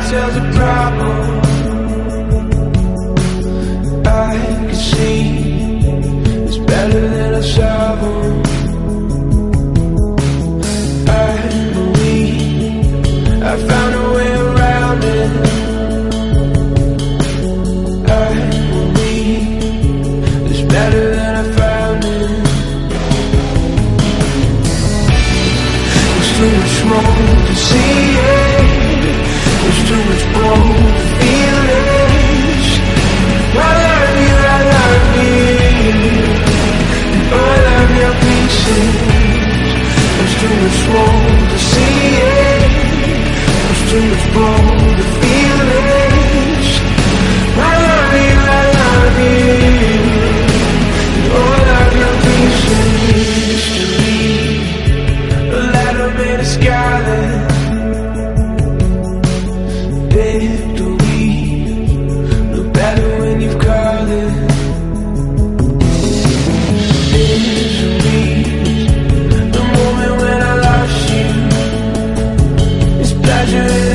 There's a problem I can see. It's better than a solve 'em. I believe I found a way around it. I believe it's better than I found it. There's too much smoke to see it. There's too much broken feelings. I love you, I love you, and all of your pieces. There's too much smoke to see it. There's too much broken feelings. I love you, and all of your pieces. To me, a letter made of scarlet. Victory, look better when you've called it. Misery, the moment when I lost you. It's pleasure.